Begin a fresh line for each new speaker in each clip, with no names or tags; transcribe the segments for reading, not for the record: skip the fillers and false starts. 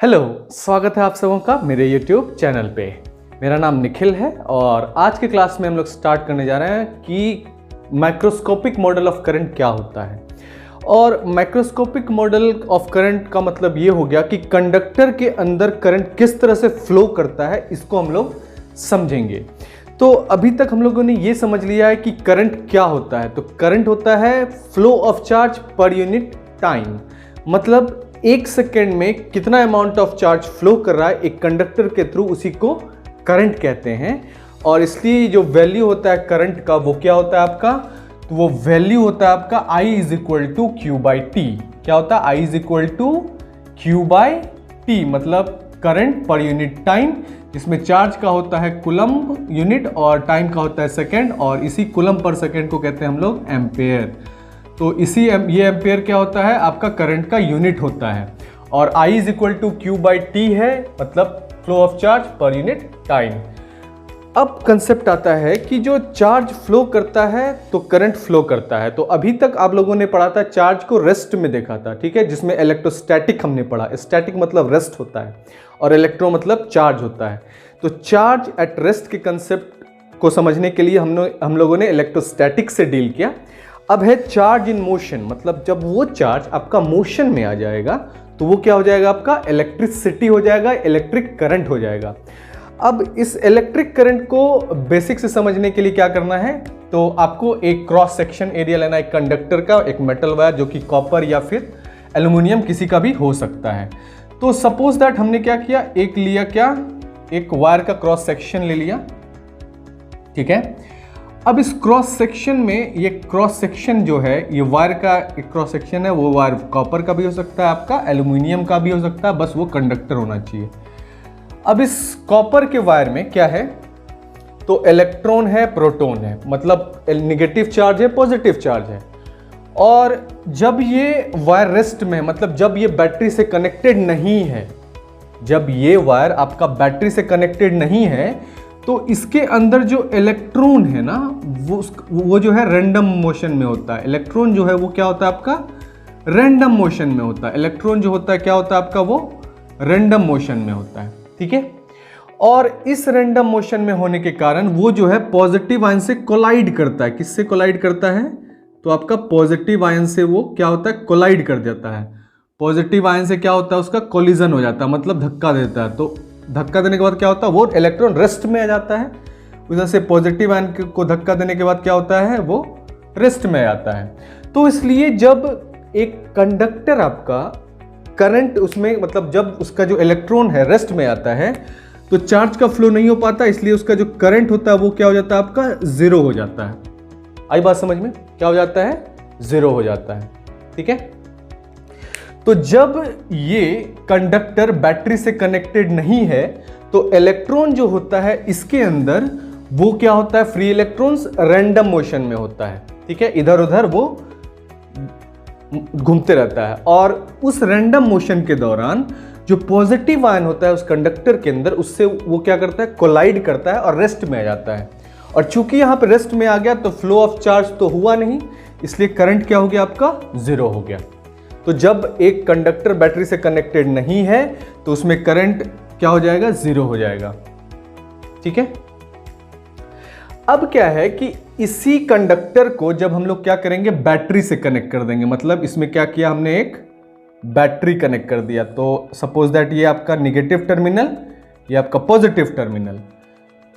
Hello, स्वागत है आप सबों का मेरे YouTube चैनल पे। मेरा नाम निखिल है और आज के क्लास में हम लोग स्टार्ट करने जा रहे हैं कि माइक्रोस्कोपिक मॉडल ऑफ करंट क्या होता है। और माइक्रोस्कोपिक मॉडल ऑफ करंट का मतलब ये हो गया कि कंडक्टर के अंदर करंट किस तरह से फ्लो करता है, इसको हम लोग समझेंगे। तो अभी तक हम लोगों ने ये समझ लिया है कि करंट क्या होता है। तो करंट होता है flow of charge per unit time, मतलब एक सेकेंड में कितना अमाउंट ऑफ चार्ज फ्लो कर रहा है एक कंडक्टर के थ्रू, उसी को करंट कहते हैं। और इसलिए जो वैल्यू होता है करंट का वो क्या होता है आपका, तो वो वैल्यू होता है आपका I is equal to q by t. क्या होता है? I is equal to q by t, मतलब करंट पर यूनिट टाइम, जिसमें चार्ज का होता है कूलम्ब यूनिट और टाइम का होता है सेकेंड, और इसी कूलम्ब पर सेकेंड को कहते हैं हम लोग एम्पेयर। तो ये एम्पेयर क्या होता है? आपका करंट का यूनिट होता है। और I is equal to q by t है, मतलब flow of charge per unit time. अब कंसेप्ट आता है कि जो चार्ज फ्लो करता है तो करंट फ्लो करता है। तो अभी तक आप लोगों ने पढ़ा था, चार्ज को रेस्ट में देखा था, ठीक है, जिसमें इलेक्ट्रोस्टैटिक हमने पढ़ा। स्टैटिक मतलब रेस्ट होता है और इलेक्ट्रो मतलब चार्ज होता है। तो चार्ज एट रेस्ट के कंसेप्ट को समझने के लिए हम लोगों ने इलेक्ट्रोस्टैटिक से डील किया। अब है चार्ज इन मोशन, मतलब जब वो चार्ज आपका मोशन में आ जाएगा तो वो क्या हो जाएगा? आपका इलेक्ट्रिसिटी हो जाएगा, इलेक्ट्रिक करंट हो जाएगा। अब इस इलेक्ट्रिक करंट को बेसिक से समझने के लिए क्या करना है, तो आपको एक क्रॉस सेक्शन एरिया लेना है, एक कंडक्टर का, एक मेटल वायर जो कि कॉपर या फिर एल्यूमिनियम किसी का भी हो सकता है। तो सपोज दैट हमने क्या किया, एक वायर का क्रॉस सेक्शन ले लिया, ठीक है। अब इस क्रॉस सेक्शन में, ये क्रॉस सेक्शन जो है, ये वायर का एक क्रॉस सेक्शन है, वो वायर कॉपर का भी हो सकता है, आपका एल्यूमिनियम का भी हो सकता है, बस वो कंडक्टर होना चाहिए। अब इस कॉपर के वायर में क्या है, तो इलेक्ट्रॉन है, प्रोटॉन है, मतलब नेगेटिव चार्ज है, पॉजिटिव चार्ज है। और जब ये वायर रेस्ट में, मतलब जब ये बैटरी से कनेक्टेड नहीं है, जब ये वायर आपका बैटरी से कनेक्टेड नहीं है, तो इसके अंदर जो इलेक्ट्रॉन है ना, वो जो है रैंडम मोशन में होता है। इलेक्ट्रॉन जो है वो क्या होता है आपका? रैंडम मोशन में होता है। इलेक्ट्रॉन जो होता है क्या होता है आपका? वो रैंडम मोशन में होता है, ठीक है। और इस रैंडम मोशन में होने के कारण वो जो है पॉजिटिव आयन से कोलाइड करता है। किससे कोलाइड करता है? तो आपका पॉजिटिव आयन से वो क्या होता है? कोलाइड कर जाता है। पॉजिटिव आयन से क्या होता है? उसका कोलिजन हो जाता है, मतलब धक्का देता है। तो धक्का देने के बाद क्या होता है? वो इलेक्ट्रॉन रेस्ट में आ जाता है। उधर से पॉजिटिव आयन को धक्का देने के बाद क्या होता है? वो रेस्ट में आता है। तो इसलिए जब एक कंडक्टर आपका करंट उसमें, मतलब जब उसका जो इलेक्ट्रॉन है रेस्ट में आता है, तो चार्ज का फ्लो नहीं हो पाता, इसलिए उसका जो करंट होता है वो क्या हो जाता है? आपका जीरो हो जाता है। आई बात समझ में? क्या हो जाता है? जीरो हो जाता है, ठीक है। तो जब ये कंडक्टर बैटरी से कनेक्टेड नहीं है, तो इलेक्ट्रॉन जो होता है इसके अंदर वो क्या होता है? फ्री इलेक्ट्रॉन्स रैंडम मोशन में होता है, ठीक है, इधर उधर वो घूमते रहता है। और उस रैंडम मोशन के दौरान जो पॉजिटिव आयन होता है उस कंडक्टर के अंदर, उससे वो क्या करता है? कोलाइड करता है और रेस्ट में आ जाता है। और चूंकि यहां पे रेस्ट में आ गया तो फ्लो ऑफ चार्ज तो हुआ नहीं, इसलिए करंट क्या हो गया? आपका जीरो हो गया। तो जब एक कंडक्टर बैटरी से कनेक्टेड नहीं है तो उसमें करंट क्या हो जाएगा? जीरो हो जाएगा, ठीक है। अब क्या है कि इसी कंडक्टर को जब हम लोग क्या करेंगे? बैटरी से कनेक्ट कर देंगे। मतलब इसमें क्या किया हमने? एक बैटरी कनेक्ट कर दिया। तो सपोज दैट ये आपका निगेटिव टर्मिनल, ये आपका पॉजिटिव टर्मिनल।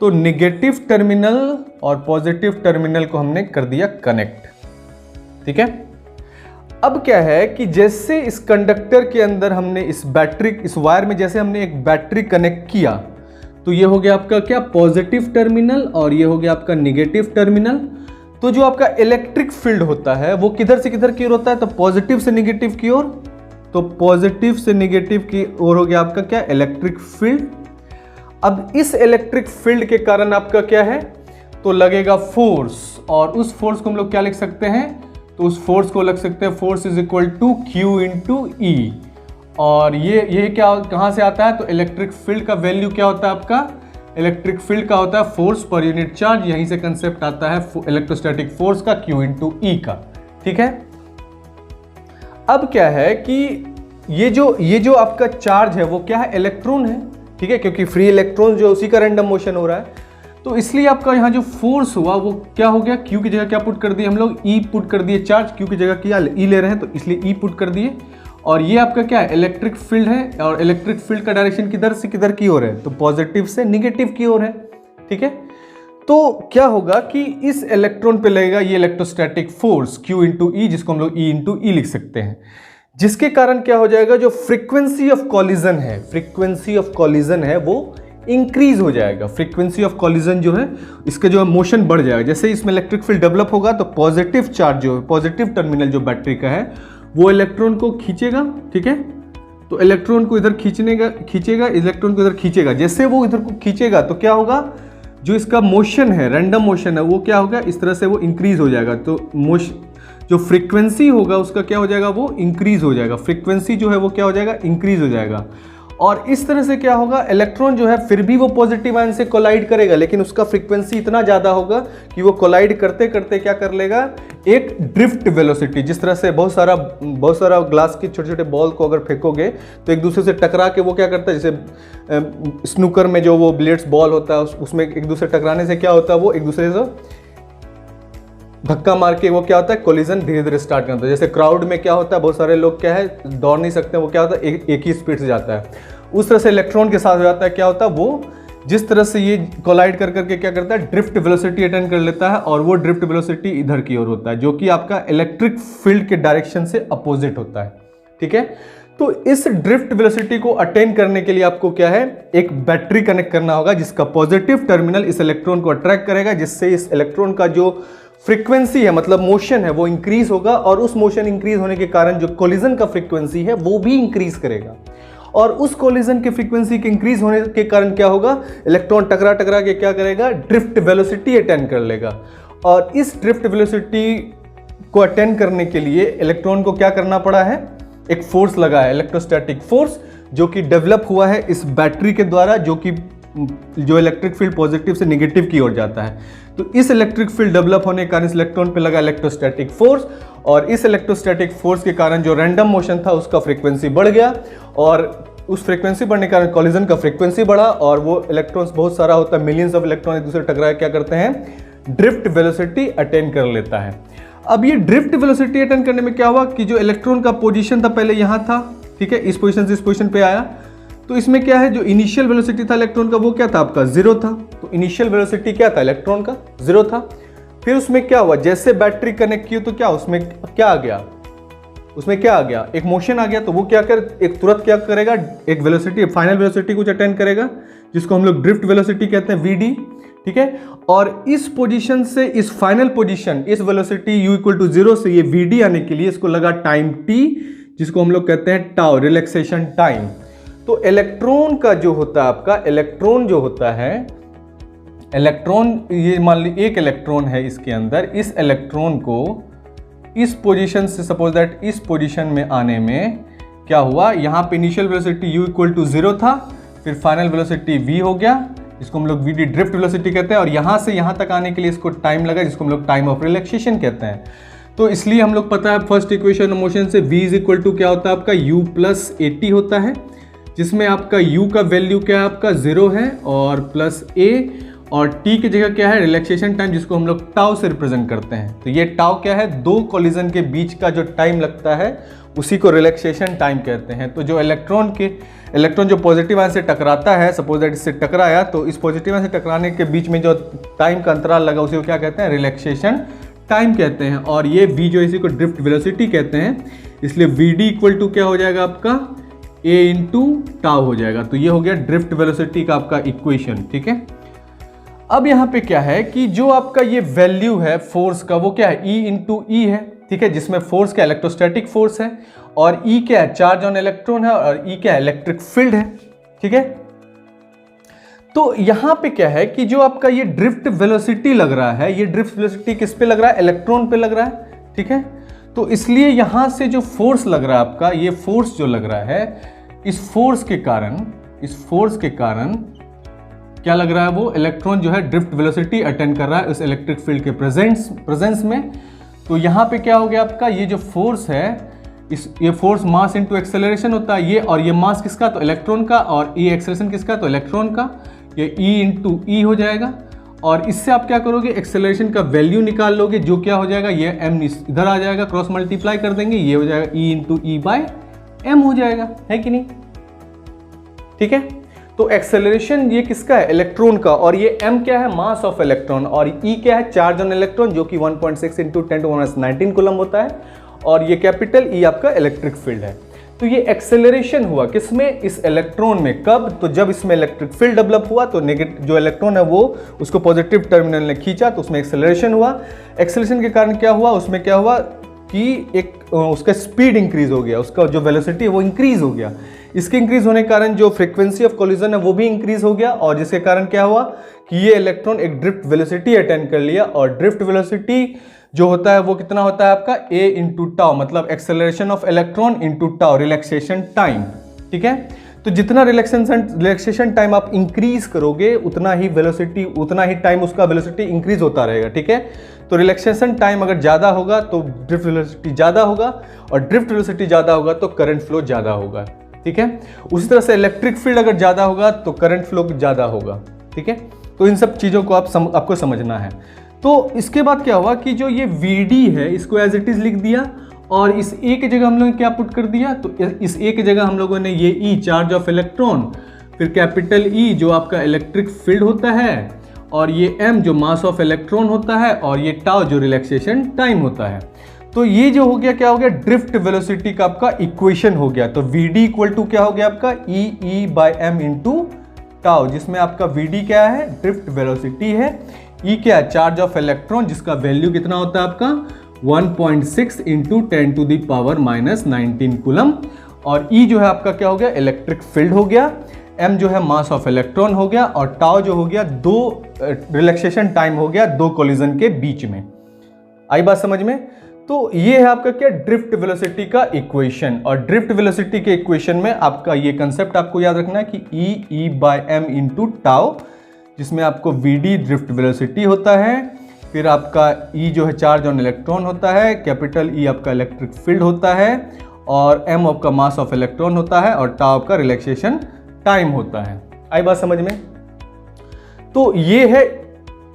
तो निगेटिव टर्मिनल और पॉजिटिव टर्मिनल को हमने कर दिया कनेक्ट, ठीक है। अब क्या है कि जैसे इस कंडक्टर के अंदर हमने इस वायर में जैसे हमने एक बैटरी कनेक्ट किया, तो ये हो गया आपका क्या? पॉजिटिव टर्मिनल, और ये हो गया आपका निगेटिव टर्मिनल। तो जो आपका इलेक्ट्रिक फील्ड होता है वो किधर से किधर की ओर होता है? तो पॉजिटिव से निगेटिव की ओर। तो पॉजिटिव से निगेटिव की ओर हो गया आपका क्या? Electric field. अब इस इलेक्ट्रिक फील्ड के कारण आपका क्या है? तो लगेगा फोर्स, और उस फोर्स को हम लोग क्या लिख सकते हैं? तो उस फोर्स को लग सकते हैं force is equal to Q into E. और ये क्या कहाँ से आता है? तो इलेक्ट्रिक फील्ड का वैल्यू क्या होता है आपका? इलेक्ट्रिक फील्ड का होता है फोर्स पर यूनिट चार्ज। यहीं से कंसेप्ट आता है इलेक्ट्रोस्टैटिक फोर्स का, क्यू इंटू ई का, ठीक है। अब क्या है कि ये जो आपका चार्ज है वो क्या है, इलेक्ट्रॉन है, ठीक है, क्योंकि फ्री इलेक्ट्रॉन जो उसी का रैंडम मोशन हो रहा है। तो इसलिए आपका यहाँ जो फोर्स हुआ वो क्या हो गया, क्यू की जगह क्या पुट कर दिए हम लोग, ई पुट कर दिए, चार्ज क्यू की जगह क्या ई ले रहे हैं तो इसलिए ई पुट कर दिए। और ये आपका क्या है, इलेक्ट्रिक फील्ड है, और इलेक्ट्रिक फील्ड का डायरेक्शन किधर से किधर की ओर है, तो पॉजिटिव से निगेटिव की ओर है, ठीक है। तो क्या होगा कि इस इलेक्ट्रॉन पे लगेगा ये इलेक्ट्रोस्टैटिक फोर्स Q इंटू ई, जिसको हम लोग E इंटू ई लिख सकते हैं, जिसके कारण क्या हो जाएगा, जो फ्रीक्वेंसी ऑफ कॉलिजन है, फ्रीक्वेंसी ऑफ कॉलिजन है वो इंक्रीज हो जाएगा। फ्रीक्वेंसी ऑफ कॉलिजन जो है इसका जो मोशन बढ़ जाएगा। जैसे इसमें इलेक्ट्रिक फील्ड डेवलप होगा तो पॉजिटिव चार्ज जो है, पॉजिटिव टर्मिनल जो बैटरी का है वो इलेक्ट्रॉन को खींचेगा, ठीक है। तो इलेक्ट्रॉन को इधर खींचेगा, इलेक्ट्रॉन को इधर खींचेगा। जैसे वो इधर को खींचेगा तो क्या होगा, जो इसका मोशन है, रैंडम मोशन है, वो क्या होगा, इस तरह से वो इंक्रीज हो जाएगा। तो जो फ्रीक्वेंसी होगा उसका क्या हो जाएगा, वो इंक्रीज हो जाएगा। फ्रीक्वेंसी जो है वो क्या हो जाएगा, इंक्रीज हो जाएगा। और इस तरह से क्या होगा, इलेक्ट्रॉन जो है फिर भी वो पॉजिटिव आयन से कोलाइड करेगा, लेकिन उसका फ्रीक्वेंसी इतना ज़्यादा होगा कि वो कोलाइड करते करते क्या कर लेगा, एक ड्रिफ्ट वेलोसिटी, जिस तरह से बहुत सारा ग्लास के छोटे छोटे बॉल को अगर फेंकोगे तो एक दूसरे से टकरा के वो क्या करता है, जैसे स्नूकर में जो वो बिलियर्ड्स बॉल होता है उसमें एक दूसरे टकराने से क्या होता है, वो एक दूसरे से धक्का मार के वो क्या होता है, कोलिजन धीरे धीरे स्टार्ट करता है। जैसे क्राउड में क्या होता है, बहुत सारे लोग क्या है दौड़ नहीं सकते, वो क्या होता है एक ही स्पीड से जाता है, उस तरह से इलेक्ट्रॉन के साथ हो जाता है। क्या होता है, वो जिस तरह से ये कोलाइड कर करके क्या करता है, ड्रिफ्ट वेलोसिटी अटेन कर लेता है, और वो ड्रिफ्ट वेलोसिटी इधर की ओर होता है, जो कि आपका इलेक्ट्रिक फील्ड के डायरेक्शन से अपोजिट होता है, ठीक है। तो इस ड्रिफ्ट वेलोसिटी को अटेन करने के लिए आपको क्या है, एक बैटरी कनेक्ट करना होगा, जिसका पॉजिटिव टर्मिनल इस इलेक्ट्रॉन को अट्रैक्ट करेगा, जिससे इस इलेक्ट्रॉन का जो फ्रीक्वेंसी है, मतलब मोशन है, वो इंक्रीज होगा, और उस मोशन इंक्रीज होने के कारण जो कोलिजन का फ्रीक्वेंसी है वो भी इंक्रीज करेगा। और उस कोलिजन के फ्रीक्वेंसी के इंक्रीज होने के कारण क्या होगा, इलेक्ट्रॉन टकरा टकरा के क्या करेगा, ड्रिफ्ट वेलोसिटी अटेन कर लेगा। और इस ड्रिफ्ट वेलोसिटी को अटेन करने के लिए इलेक्ट्रॉन को क्या करना पड़ा है, एक फोर्स लगा है, इलेक्ट्रोस्टैटिक फोर्स, जो कि डेवलप हुआ है इस बैटरी के द्वारा, जो इलेक्ट्रिक फील्ड पॉजिटिव से निगेटिव की ओर जाता है। तो इस इलेक्ट्रिक फील्ड डेवलप होने के कारण इस इलेक्ट्रॉन पे लगा इलेक्ट्रोस्टैटिक फोर्स, और इस इलेक्ट्रोस्टैटिक फोर्स के कारण जो रैंडम मोशन था उसका फ्रीक्वेंसी बढ़ गया, और उस फ्रीक्वेंसी बढ़ने के कारण कॉलिजन का फ्रीक्वेंसी बढ़ा, और वो इलेक्ट्रॉन्स बहुत सारा होता है, मिलियंस ऑफ इलेक्ट्रॉन एक दूसरे टकरा क्या करते हैं, ड्रिफ्ट वेलोसिटी अटेन कर लेता है। अब ये ड्रिफ्ट वेलोसिटी अटेन करने में क्या हुआ कि जो इलेक्ट्रॉन का पोजीशन था पहले यहाँ था, ठीक है, इस पोजीशन से इस पोजीशन पे आया, तो इसमें क्या है, जो इनिशियल वेलोसिटी था इलेक्ट्रॉन का वो क्या था, आपका जीरो था। तो इनिशियल वेलोसिटी क्या था, इलेक्ट्रॉन का जीरो था। फिर उसमें क्या हुआ, जैसे बैटरी कनेक्ट की तो क्या उसमें क्या आ गया, उसमें क्या आ गया, एक मोशन आ गया। तो वो क्या एक तुरंत क्या करेगा, एक वेलोसिटी, फाइनल वेलोसिटी कुछ अटेन करेगा, जिसको हम लोग ड्रिफ्ट वेलोसिटी कहते हैं, वीडी, ठीक है। और इस पोजीशन से इस फाइनल पोजीशन, इस वेलोसिटी u इक्वल टू 0 से ये vd आने के लिए इसको लगा टाइम t, जिसको हम लोग कहते हैं टाउ, रिलैक्सेशन टाइम। तो इलेक्ट्रॉन का जो होता है, आपका इलेक्ट्रॉन जो होता है, इलेक्ट्रॉन, ये मान लीजिए एक इलेक्ट्रॉन है इसके अंदर, इस इलेक्ट्रॉन को इस पोजीशन से, सपोज दैट इस पोजीशन में आने में क्या हुआ, यहाँ पे initial velocity u equal to 0 था, फिर फाइनल वेलोसिटी v हो गया, इसको हम लोग vd ड्रिफ्ट वेलोसिटी कहते हैं, और यहाँ से यहाँ तक आने के लिए इसको टाइम लगा, जिसको हम लोग टाइम ऑफ रिलैक्सेशन कहते हैं। तो इसलिए हम लोग पता है फर्स्ट इक्वेशन ऑफ मोशन से v इज इक्वल टू क्या होता है, आपका u प्लस at होता है, जिसमें आपका u का वैल्यू क्या है, आपका 0 है, और प्लस a, और t की जगह क्या है, रिलैक्सेशन टाइम, जिसको हम लोग टाउ से रिप्रेजेंट करते हैं। तो ये टाउ क्या है, दो कोलिजन के बीच का जो टाइम लगता है उसी को रिलैक्सेशन टाइम कहते हैं। तो जो इलेक्ट्रॉन जो पॉजिटिव आयन से टकराता है, सपोज दैट इससे टकराया, तो इस पॉजिटिव आयन से टकराने के बीच में जो टाइम का अंतराल लगा उसी को क्या कहते हैं, रिलैक्सेशन टाइम कहते हैं। और ये v जो इसी को ड्रिफ्ट वेलोसिटी कहते हैं, इसलिए vd इक्वल टू क्या हो जाएगा, आपका a इंटू टाउ हो जाएगा। तो ये हो गया ड्रिफ्ट वेलोसिटी का आपका इक्वेशन, ठीक है। अब यहाँ पे क्या है कि जो आपका ये वैल्यू है फोर्स का, वो क्या है, E इंटू ई है, ठीक है, जिसमें फोर्स क्या, इलेक्ट्रोस्टैटिक फोर्स है, और E क्या है, चार्ज ऑन इलेक्ट्रॉन है, और E क्या है, इलेक्ट्रिक फील्ड है, ठीक है। तो यहाँ पे क्या है कि जो आपका ये ड्रिफ्ट वेलोसिटी लग रहा है, ये ड्रिफ्ट वेलोसिटी किस पे लग रहा है, इलेक्ट्रॉन पे लग रहा है, ठीक है। तो इसलिए यहाँ से जो फोर्स लग रहा है आपका, ये फोर्स जो लग रहा है, इस फोर्स के कारण क्या लग रहा है, वो इलेक्ट्रॉन जो है ड्रिफ्ट वेलोसिटी अटेन कर रहा है उस इलेक्ट्रिक फील्ड के प्रेजेंस में। तो यहाँ पे क्या हो गया आपका, ये जो फोर्स है, ये फोर्स मास इंटू एक्सेलरेशन होता है ये, और ये मास किसका, तो इलेक्ट्रॉन का, और ये एक्सेलरेशन किसका, तो इलेक्ट्रॉन का। ये ई इंटू ई हो जाएगा, और इससे आप क्या करोगे, एक्सेलरेशन का वैल्यू निकाल लोगे, जो क्या हो जाएगा, ये एम इधर आ जाएगा, क्रॉस मल्टीप्लाई कर देंगे, ये हो जाएगा E into E by M हो जाएगा, है कि नहीं। ठीक है, तो एक्सेलरेशन ये किसका है, इलेक्ट्रॉन का, और ये m क्या है, मास ऑफ इलेक्ट्रॉन, और E क्या है, चार्ज ऑन इलेक्ट्रॉन, जो कि 1.6 इंटू 10⁻19 कूलम होता है, और ये कैपिटल E आपका इलेक्ट्रिक फील्ड है। तो ये एक्सेलरेशन हुआ किसमें, इस इलेक्ट्रॉन में, कब, तो जब इसमें इलेक्ट्रिक फील्ड डेवलप हुआ, तो नेगेटिव जो इलेक्ट्रॉन है वो उसको पॉजिटिव टर्मिनल ने खींचा, तो उसमें एक्सेलरेशन हुआ। एक्सेलरेशन के कारण क्या हुआ, उसमें क्या हुआ कि एक उसका स्पीड इंक्रीज हो गया, उसका जो वेलोसिटी है वो इंक्रीज हो गया। इसके इंक्रीज होने के कारण जो फ्रीक्वेंसी ऑफ कोलिजन है वो भी इंक्रीज हो गया, और जिसके कारण क्या हुआ कि ये इलेक्ट्रॉन एक ड्रिफ्ट वेलोसिटी अटेन कर लिया, और ड्रिफ्ट वेलोसिटी जो होता है वो कितना होता है आपका a इंटू टाउ, मतलब acceleration of electron into tau, relaxation time. ठीक है, तो जितना रिलैक्सेशन टाइम आप इंक्रीज करोगे उतना ही वेलोसिटी, उतना ही टाइम उसका वेलोसिटी इंक्रीज होता रहेगा। ठीक है, तो रिलैक्सेशन टाइम अगर ज़्यादा होगा तो ड्रिफ्ट वेलोसिटी ज़्यादा होगा, और ड्रिफ्ट वेलोसिटी ज़्यादा होगा तो करंट फ्लो ज़्यादा होगा। ठीक है, उसी तरह से इलेक्ट्रिक फील्ड अगर ज़्यादा होगा तो करंट फ्लो ज़्यादा होगा। ठीक है, तो इन सब चीज़ों को आपको समझना है। तो इसके बाद क्या हुआ कि जो ये Vd है इसको एज इट इज़ लिख दिया, और इस ए की जगह हम लोगों ने क्या पुट कर दिया, तो इस ए की जगह हम लोगों ने ये E चार्ज ऑफ इलेक्ट्रॉन, फिर कैपिटल E जो आपका इलेक्ट्रिक फील्ड होता है, और ये m जो मास ऑफ इलेक्ट्रॉन होता है, और ये टाउ जो रिलैक्सेशन टाइम होता है। तो ये जो हो गया क्या हो गया, ड्रिफ्ट वेलोसिटी का आपका इक्वेशन हो गया। तो Vd इक्वल टू क्या हो गया आपका, E by M into tau, जिसमें आपका Vd क्या है, ड्रिफ्ट वेलोसिटी है, E क्या है, चार्ज ऑफ इलेक्ट्रॉन, जिसका वैल्यू कितना होता है आपका 1.6 इंटू 10⁻⁻19 कूलम, और E जो है आपका क्या हो गया, इलेक्ट्रिक फील्ड हो गया, m जो है मास ऑफ इलेक्ट्रॉन हो गया, और टाउ जो हो गया दो रिलैक्सेशन टाइम हो गया दो कोलिजन के बीच में। आई बात समझ में। तो ये है आपका क्या, ड्रिफ्ट वेलोसिटी का इक्वेशन, और ड्रिफ्ट वेलोसिटी के इक्वेशन में आपका ये कंसेप्ट आपको याद रखना है कि E by M into tau, जिसमें आपको Vd ड्रिफ्ट वेलोसिटी होता है, फिर आपका E जो है चार्ज ऑन इलेक्ट्रॉन होता है, कैपिटल E आपका इलेक्ट्रिक फील्ड होता है, और m आपका मास ऑफ इलेक्ट्रॉन होता है, और टाउ आपका रिलैक्सेशन टाइम होता है। आई बात समझ में। तो ये है,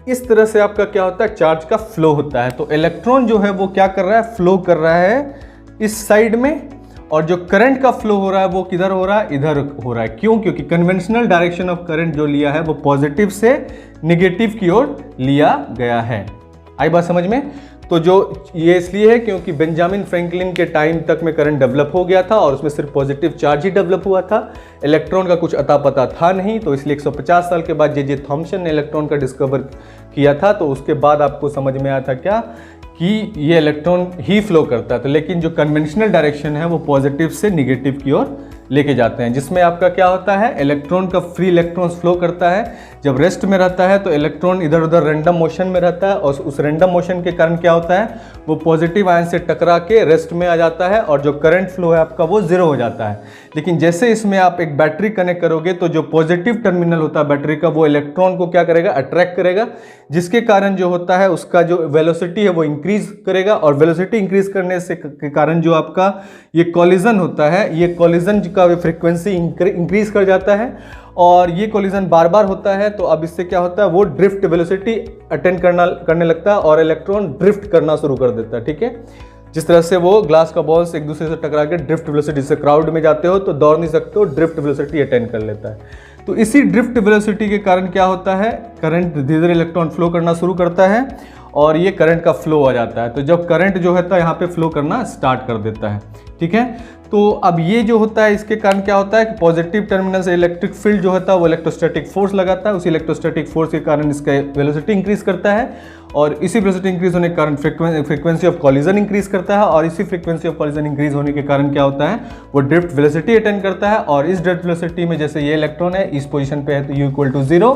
इस तरह से आपका क्या होता है, चार्ज का फ्लो होता है। तो इलेक्ट्रॉन जो है वो क्या कर रहा है, फ्लो कर रहा है इस साइड में, और जो करंट का फ्लो हो रहा है वो किधर हो रहा है, इधर हो रहा है। क्यों, क्योंकि कन्वेंशनल डायरेक्शन ऑफ करंट जो लिया है वो पॉजिटिव से निगेटिव की ओर लिया गया है। आई बात समझ में। तो जो ये इसलिए है क्योंकि बेंजामिन फ्रैंकलिन के टाइम तक में करंट डेवलप हो गया था, और उसमें सिर्फ पॉजिटिव चार्ज ही डेवलप हुआ था, इलेक्ट्रॉन का कुछ अता पता था नहीं। तो इसलिए 150 साल के बाद जे थॉम्सन ने इलेक्ट्रॉन का डिस्कवर किया था, तो उसके बाद आपको समझ में आया था क्या कि ये इलेक्ट्रॉन ही फ्लो करता है। तो लेकिन जो कन्वेंशनल डायरेक्शन है वो पॉजिटिव से निगेटिव की ओर लेके जाते हैं, जिसमें आपका क्या होता है, इलेक्ट्रॉन का फ्री इलेक्ट्रॉन्स फ्लो करता है। जब रेस्ट में रहता है तो इलेक्ट्रॉन इधर उधर रैंडम मोशन में रहता है, और उस रैंडम मोशन के कारण क्या होता है, वो पॉजिटिव आयन से टकरा के रेस्ट में आ जाता है, और जो करंट फ्लो है आपका वो जीरो हो जाता है। लेकिन जैसे इसमें आप एक बैटरी कनेक्ट करोगे तो जो पॉजिटिव टर्मिनल होता है बैटरी का वो इलेक्ट्रॉन को क्या करेगा, अट्रैक्ट करेगा, जिसके कारण जो होता है उसका जो वेलोसिटी है वो इंक्रीज करेगा, और वेलोसिटी इंक्रीज करने से के कारण जो आपका ये कॉलिजन होता है, ये कॉलिजन का फ्रीक्वेंसी इंक्रीज कर जाता है, और ये कॉलिजन बार बार होता है। तो अब इससे क्या होता है, वो ड्रिफ्ट वेलोसिटी अटेंड करने लगता है, और इलेक्ट्रॉन ड्रिफ्ट करना शुरू कर देता है। ठीक है, जिस तरह से वो ग्लास का बॉल्स एक दूसरे से टकरा के ड्रिफ्ट वेलोसिटी से, क्राउड में जाते हो तो दौड़ नहीं सकते हो, ड्रिफ्ट वेलोसिटी अटेंड कर लेता है। तो इसी ड्रिफ्ट वेलोसिटी के कारण क्या होता है, करंट धीरे धीरे इलेक्ट्रॉन फ्लो करना शुरू करता है, और ये करंट का फ्लो आ जाता है। तो जब करंट जो है यहाँ पे फ्लो करना स्टार्ट कर देता है। ठीक है, तो अब ये जो होता है इसके कारण क्या होता है कि पॉजिटिव टर्मिनल से इलेक्ट्रिक फील्ड जो होता है वो इलेक्ट्रोस्टैटिक फोर्स लगाता है, उसी इलेक्ट्रोस्टैटिक फोर्स के कारण इसका वेलोसिटी इंक्रीज करता है, और इसी वेलोसिटी इंक्रीज होने के कारण फ्रीक्वेंसी ऑफ कॉलिजन इंक्रीज करता है, और इसी फ्रीक्वेंसी ऑफ कॉलिजन इंक्रीज होने के कारण क्या होता है, वो ड्रिफ्ट वेलोसिटी अटेंड करता है। और इस ड्रिफ्ट वेलोसिटी में जैसे ये इलेक्ट्रॉन है इस पोजीशन पे है तो U इक्वल टू 0,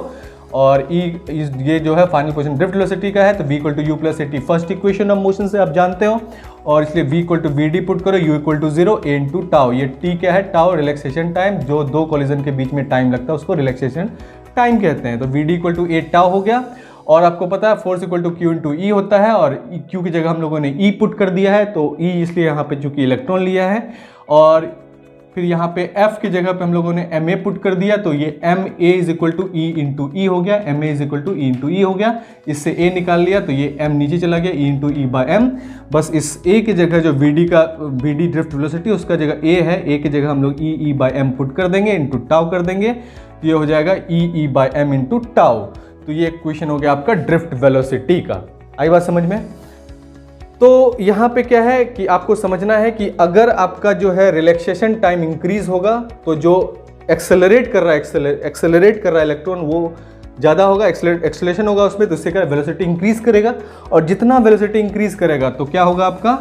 और ये जो है फाइनल पोजीशन ड्रिफ्ट वेलोसिटी का है तो V equal to U plus AT, first equation of motion से आप जानते हो, और इसलिए V equal to VD put करो, U equal to 0, A into tau. ये T क्या है, टाउ रिलैक्सेशन टाइम, जो दो कॉलिजन के बीच में टाइम लगता है उसको रिलैक्सेशन टाइम कहते हैं। तो VD इक्वल टू 8 टाउ हो गया, और आपको पता है force equal to Q into E होता है, और क्यू की जगह हम लोगों ने ई पुट कर दिया है, तो ई इसलिए यहाँ पे चूंकि इलेक्ट्रॉन लिया है, और फिर यहाँ पे एफ की जगह पे हम लोगों ने एम ए पुट कर दिया, तो ये M A is equal to E into E हो गया, M A is equal to E into E हो गया। इससे ए निकाल लिया तो ये एम नीचे चला गया, E into E by M. बस इस ए की जगह जो वी डी ड्रिफ्ट वेलोसिटी उसका जगह ए है, ए की जगह हम लोग ई बाय एम पुट कर देंगे, इंटू टाउ कर देंगे, तो ये हो जाएगा E by M into tau. तो ये क्वेश्चन हो गया आपका ड्रिफ्ट वेलोसिटी का। आई बात समझ में? तो यहाँ पे क्या है कि आपको समझना है कि अगर आपका जो है रिलैक्सेशन टाइम इंक्रीज होगा तो जो एक्सेलरेट कर रहा है इलेक्ट्रॉन वो ज़्यादा होगा, एक्सेलरेशन होगा उसमें, तो इससे क्या वेलोसिटी इंक्रीज करेगा, और जितना वेलोसिटी इंक्रीज करेगा तो क्या होगा, आपका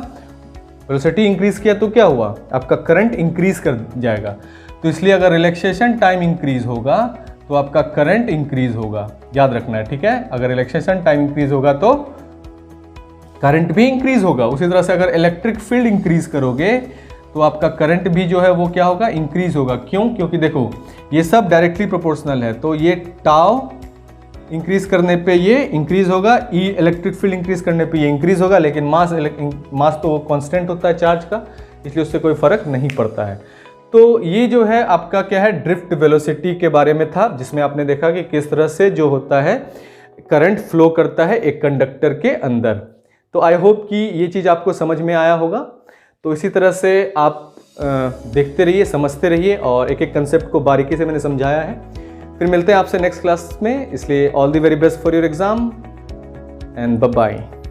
वेलोसिटी इंक्रीज किया तो क्या हुआ, आपका करंट इंक्रीज कर जाएगा। तो इसलिए अगर रिलैक्सेशन टाइम इंक्रीज होगा तो आपका करंट इंक्रीज होगा, याद रखना है, ठीक है। अगर रिलैक्सेशन टाइम इंक्रीज होगा तो करंट भी इंक्रीज होगा। उसी तरह से अगर इलेक्ट्रिक फील्ड इंक्रीज करोगे तो आपका करंट भी जो है वो क्या होगा, इंक्रीज होगा। क्यों? क्योंकि देखो ये सब डायरेक्टली प्रोपोर्शनल है, तो ये टाउ इंक्रीज करने पे ये इंक्रीज होगा, ई इलेक्ट्रिक फील्ड इंक्रीज करने पे ये इंक्रीज होगा, लेकिन मास तो कांस्टेंट होता है चार्ज का, इसलिए उससे कोई फर्क नहीं पड़ता है। तो ये जो है आपका क्या है, ड्रिफ्ट वेलोसिटी के बारे में था, जिसमें आपने देखा कि किस तरह से जो होता है करंट फ्लो करता है एक कंडक्टर के अंदर। तो आई होप कि ये चीज़ आपको समझ में आया होगा। तो इसी तरह से आप देखते रहिए, समझते रहिए, और एक एक कंसेप्ट को बारीकी से मैंने समझाया है। फिर मिलते हैं आपसे नेक्स्ट क्लास में, इसलिए all the very best for your exam and bye bye.